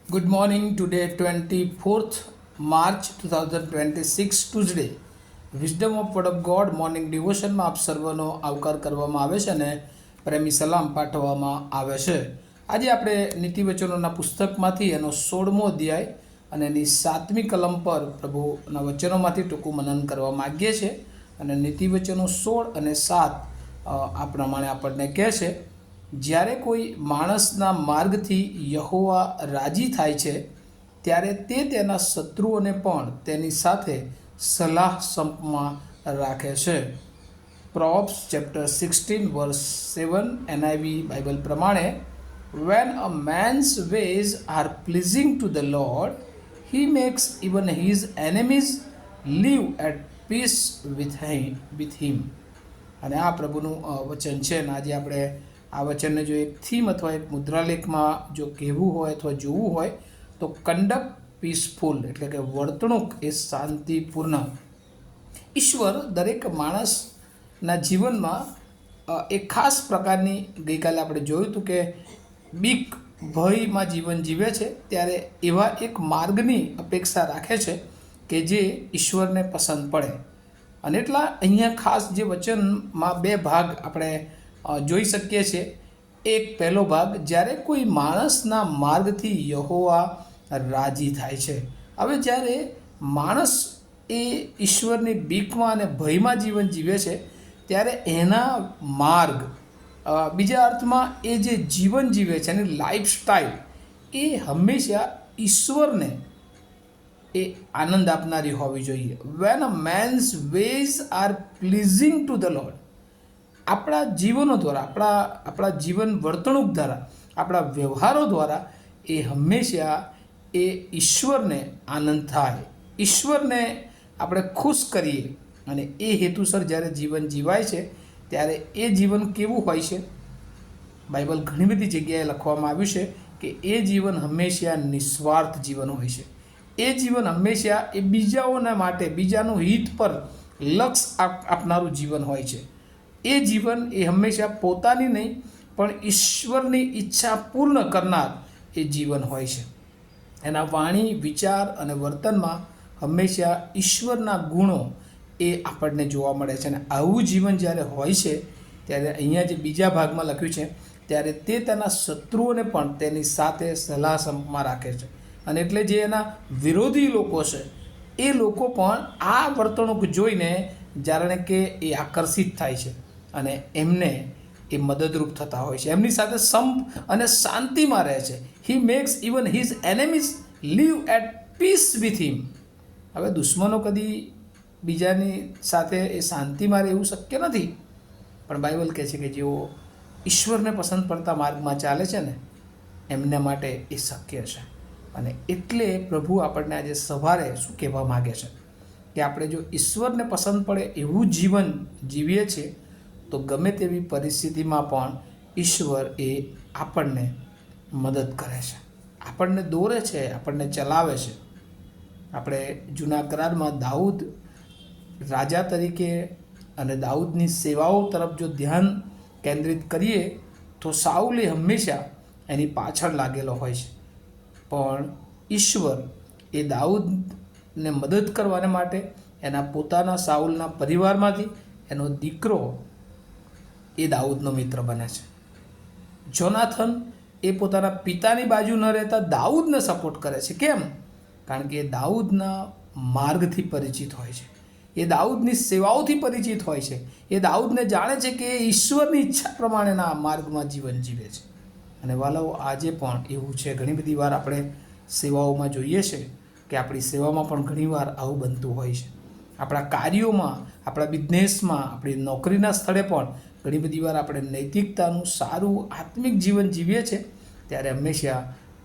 Good morning. Today, 24th March 2026, Tuesday. Wisdom of word of God morning ડિવોશનમાં આપ સર્વનો આવકાર કરવામાં આવે છે અને પ્રેમી સલામ પાઠવવામાં આવે છે. આજે આપણે નીતિવચનોના પુસ્તકમાંથી એનો 16મો અધ્યાય અને એની 7મી કલમ પર પ્રભુના વચનોમાંથી ટૂંકું મનન કરવા માગીએ છીએ. અને નીતિવચનો 16 અને 7 આ પ્રમાણે આપણને કહે છે, જ્યારે કોઈ માણસના માર્ગથી યહોવા રાજી થાય છે ત્યારે તે તેના શત્રુઓને પણ તેની સાથે સલાહ સંપમાં રાખે છે. Proverbs chapter 16 verse 7 NIV Bible પ્રમાણે, when a man's ways are pleasing to the Lord, he makes even his enemies live at peace with him. અને આ પ્રભુનું વચન છે. અને આજે આપણે આ વચનને જો એક થીમ અથવા એક મુદ્રાલેખમાં જો કહેવું હોય અથવા જોવું હોય તો કન્ડક્ટ પીસફુલ, એટલે કે વર્તણૂક એ શાંતિપૂર્ણ. ઈશ્વર દરેક માણસના જીવનમાં એક ખાસ પ્રકારની, ગઈકાલે આપણે જોયું હતું કે બીક ભયમાં જીવન જીવે છે ત્યારે એવા એક માર્ગની અપેક્ષા રાખે છે કે જે ઈશ્વરને પસંદ પડે. અને એટલા અહીંયા ખાસ જે વચનમાં બે ભાગ આપણે જોઈ શકીએ છીએ. એક પહેલો ભાગ, જ્યારે કોઈ માણસના માર્ગથી યહોવા રાજી થાય છે. હવે જ્યારે માણસ એ ઈશ્વરની બીકમાં અને ભયમાં જીવન જીવે છે ત્યારે એના માર્ગ, બીજા અર્થમાં એ જે જીવન જીવે છે એની લાઈફસ્ટાઈલ એ હંમેશા ઈશ્વરને એ આનંદ આપનારી હોવી જોઈએ. When a man's ways are pleasing to the Lord, આપણા જીવનો દ્વારા, આપણા જીવન વર્તણૂક દ્વારા, આપણા વ્યવહારો દ્વારા એ હંમેશા એ ઈશ્વરને આનંદ થાય, ઈશ્વરને આપણે ખુશ કરીએ. અને એ હેતુસર જ્યારે જીવન જીવાય છે ત્યારે એ જીવન કેવું હોય છે? બાઇબલ ઘણી બધી જગ્યાએ લખવામાં આવ્યું છે કે એ જીવન હંમેશા નિસ્વાર્થ જીવન હોય છે. એ જીવન હંમેશા એ બીજાઓના માટે, બીજાનું હિત પર લક્ષ્ય આપનારું જીવન હોય છે. એ જીવન એ હંમેશા પોતાની નહીં પણ ઈશ્વરની ઈચ્છા પૂર્ણ કરનાર એ જીવન હોય છે. એના વાણી, વિચાર અને વર્તનમાં હંમેશા ઈશ્વરના ગુણો એ આપણને જોવા મળે છે. અને આવું જીવન જ્યારે હોય છે ત્યારે અહીંયા જે બીજા ભાગમાં લખ્યું છે, ત્યારે તે તેના શત્રુઓને પણ તેની સાથે સલાહ સંપમાં રાખે છે. અને એટલે જે એના વિરોધી લોકો છે એ લોકો પણ આ વર્તણૂક જોઈને જાણે કે એ આકર્ષિત થાય છે અને એમને એ મદદરૂપ થતા હોય છે, એમની સાથે સંપ અને શાંતિમાં રહે છે. He makes even his enemies live at peace with him. હવે દુશ્મનો કદી બીજાની સાથે એ શાંતિમાં રહેવું શક્ય નથી, પણ બાઇબલ કહે છે કે જેઓ ઈશ્વરને પસંદ પડતા માર્ગમાં ચાલે છે ને એમના માટે એ શક્ય છે. અને એટલે પ્રભુ આપણને આજે સવારે શું કહેવા માગે છે કે આપણે જો ઈશ્વરને પસંદ પડે એવું જીવન જીવીએ છીએ તો ગમે તેવી પરિસ્થિતિમાં પણ ઈશ્વર એ આપણને મદદ કરે છે, આપણને દોરે છે, આપણને ચલાવે છે. આપણે જૂના કરારમાં દાઉદ રાજા તરીકે અને દાઉદની સેવાઓ તરફ જો ધ્યાન કેન્દ્રિત કરીએ તો સાઉલે હંમેશા એની પાછળ લાગેલો હોય છે. પણ ઈશ્વર એ દાઉદને મદદ કરવાને માટે એના પોતાના સાઉલના પરિવારમાંથી એનો દીકરો એ દાઉદનો મિત્ર બને છે. જોનાથન એ પોતાના પિતાની બાજુ ન રહેતા દાઉદને સપોર્ટ કરે છે. કેમ? કારણ કે એ દાઉદના માર્ગથી પરિચિત હોય છે, એ દાઉદની સેવાઓથી પરિચિત હોય છે, એ દાઉદને જાણે છે કે એ ઈશ્વરની ઈચ્છા પ્રમાણેના માર્ગમાં જીવન જીવે છે. અને વાલાઓ, આજે પણ એવું છે. ઘણી બધી વાર આપણે સેવાઓમાં જોઈએ છે કે આપણી સેવામાં પણ ઘણીવાર આવું બનતું હોય છે. આપણા કાર્યોમાં, આપણા બિઝનેસમાં, આપણી નોકરીના સ્થળે પણ ઘણી બધી વાર આપણે નૈતિકતાનું સારું આત્મિક જીવન જીવીએ છીએ ત્યારે હંમેશા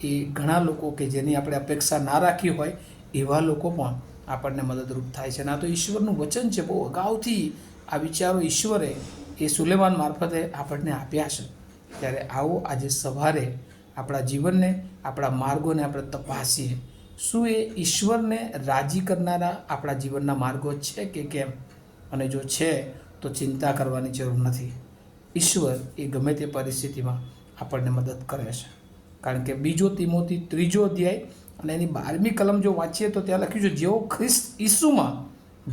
એ ઘણા લોકો કે જેની આપણે અપેક્ષા ના રાખી હોય એવા લોકો પણ આપણને મદદરૂપ થાય છે. અને આ તો ઈશ્વરનું વચન છે. બહુ અગાઉથી આ વિચારો ઈશ્વરે એ સુલેમાન મારફતે આપણને આપ્યા છે. ત્યારે આવો આજે સવારે આપણા જીવનને, આપણા માર્ગોને આપણે તપાસીએ. શું એ ઈશ્વરને રાજી કરનારા આપણા જીવનના માર્ગો છે કે કેમ? અને જો છે તો ચિંતા કરવાની જરૂર નથી. ઈશ્વર એ ગમે તે પરિસ્થિતિમાં આપણને મદદ કરે છે. કારણ કે 2 તિમોથી 3 અધ્યાય અને એની 12મી કલમ જો વાંચીએ તો ત્યાં લખ્યું છે, જેઓ ખ્રિસ્ત ઈસુમાં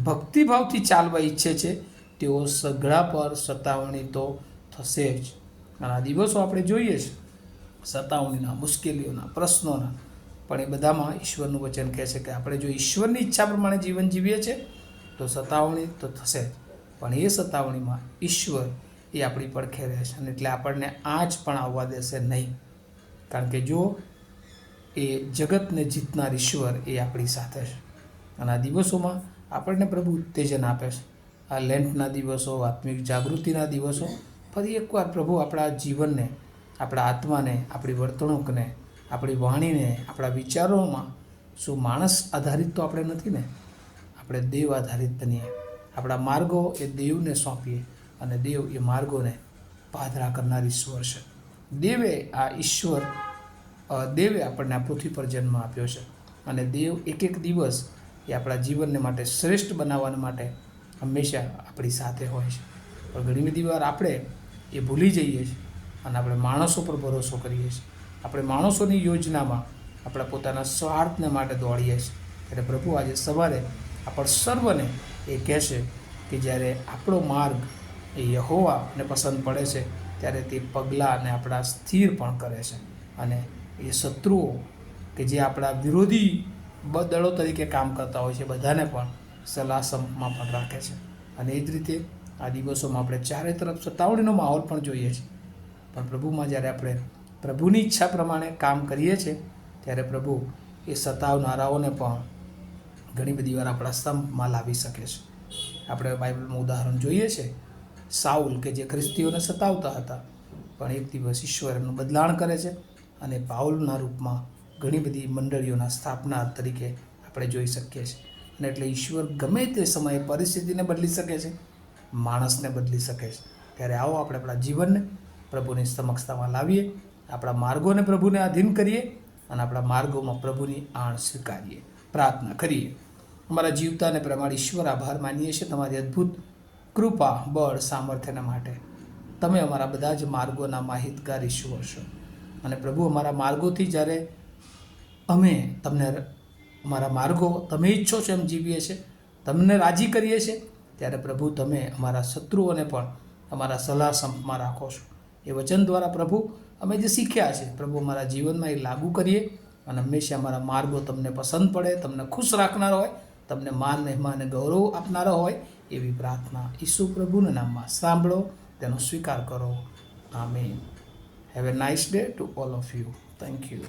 ભક્તિભાવથી ચાલવા ઈચ્છે છે તેઓ સઘળા પર સતાવણી તો થશે જ. અને આ દિવસો આપણે જોઈએ છે સતાવણીના, મુશ્કેલીઓના, પ્રશ્નોના, પણ એ બધામાં ઈશ્વરનું વચન કહે છે કે આપણે જો ઈશ્વરની ઈચ્છા પ્રમાણે જીવન જીવીએ છીએ તો સતાવણી તો થશે જ, પણ એ સતાવણીમાં ઈશ્વર એ આપણી પડખે રહેશે અને એટલે આપણને આંચ પણ આવવા દેશે નહીં. કારણ કે જો એ જગતને જીતનાર ઈશ્વર એ આપણી સાથે છે. અને આ દિવસોમાં આપણને પ્રભુ ઉત્તેજન આપે છે. આ લેન્ટના દિવસો, આત્મિક જાગૃતિના દિવસો, ફરી એકવાર પ્રભુ આપણા જીવનને, આપણા આત્માને, આપણી વર્તણૂકને, આપણી વાણીને, આપણા વિચારોમાં શું માણસ આધારિત તો આપણે નથી ને, આપણે દેવ આધારિત બનીએ. આપણા માર્ગો એ દેવને સોંપીએ અને દેવ એ માર્ગોને પાદરા કરનાર ઈશ્વર છે. દેવે આપણને આ પૃથ્વી પર જન્મ આપ્યો છે અને દેવ એક દિવસ એ આપણા જીવનને માટે શ્રેષ્ઠ બનાવવા માટે હંમેશા આપણી સાથે હોય છે. પણ ઘણી બધી વાર આપણે એ ભૂલી જઈએ છીએ અને આપણે માણસો પર ભરોસો કરીએ છીએ. આપણે માણસોની યોજનામાં આપણા પોતાના સ્વાર્થને માટે દોડીએ છીએ. ત્યારે પ્રભુ આજે સવારે આપણ સર્વને એ કહેશે કે જ્યારે આપણો માર્ગ એ યહોવાને પસંદ પડે છે ત્યારે તે પગલાંને આપણા સ્થિર પણ કરે છે અને એ શત્રુઓ કે જે આપણા વિરોધી દળો તરીકે કામ કરતા હોય છે બધાને પણ સલાહ સંપમાં પણ રાખે છે. અને એ જ રીતે આ દિવસોમાં આપણે ચારે તરફ સતાવણીનો માહોલ પણ જોઈએ છીએ, પણ પ્રભુમાં જ્યારે આપણે પ્રભુની ઈચ્છા પ્રમાણે કામ કરીએ છીએ ત્યારે પ્રભુ એ સતાવનારાઓને પણ ઘણી બધી વાર આપણા સંપમાં લાવી શકે છે. આપણે બાઇબલમાં ઉદાહરણ જોઈએ છે સાઉલ કે જે ખ્રિસ્તીઓને સતાવતા હતા, પણ એક દિવસ ઈશ્વર એમનું બદલાણ કરે છે અને પાઉલના રૂપમાં ઘણી બધી મંડળીઓના સ્થાપના તરીકે આપણે જોઈ શકીએ છીએ. અને એટલે ઈશ્વર ગમે તે સમયે પરિસ્થિતિને બદલી શકે છે, માણસને બદલી શકે છે. ત્યારે આવો આપણે આપણા જીવનને પ્રભુની સમક્ષતામાં લાવીએ, આપણા માર્ગોને પ્રભુને આધીન કરીએ અને આપણા માર્ગોમાં પ્રભુની આણ સ્વીકારીએ. પ્રાર્થના કરીએ. અમારા જીવતા અને પ્રમાણ ઈશ્વર, આભાર માનીએ છીએ તમારી અદ્ભુત કૃપા, બળ, સામર્થ્યના માટે. તમે અમારા બધા જ માર્ગોના માહિતગાર ઈશ્વર છો અને પ્રભુ અમારા માર્ગોથી જ્યારે અમે તમને અમારા માર્ગો તમે ઈચ્છો છો એમ જીવીએ છીએ, તમને રાજી કરીએ છીએ, ત્યારે પ્રભુ તમે અમારા શત્રુઓને પણ અમારા સલાહ સંપમાં રાખો છો. એ વચન દ્વારા પ્રભુ અમે જે શીખ્યા છે પ્રભુ અમારા જીવનમાં એ લાગુ કરીએ અને હંમેશા અમારા માર્ગો તમને પસંદ પડે, તમને ખુશ રાખનારો હોય, તમને માન, મહિમા અને ગૌરવ આપનારો હોય એવી પ્રાર્થના ઈસુ પ્રભુના નામમાં સાંભળો, તેનો સ્વીકાર કરો. Amen. Have a nice day to all of you. Thank you.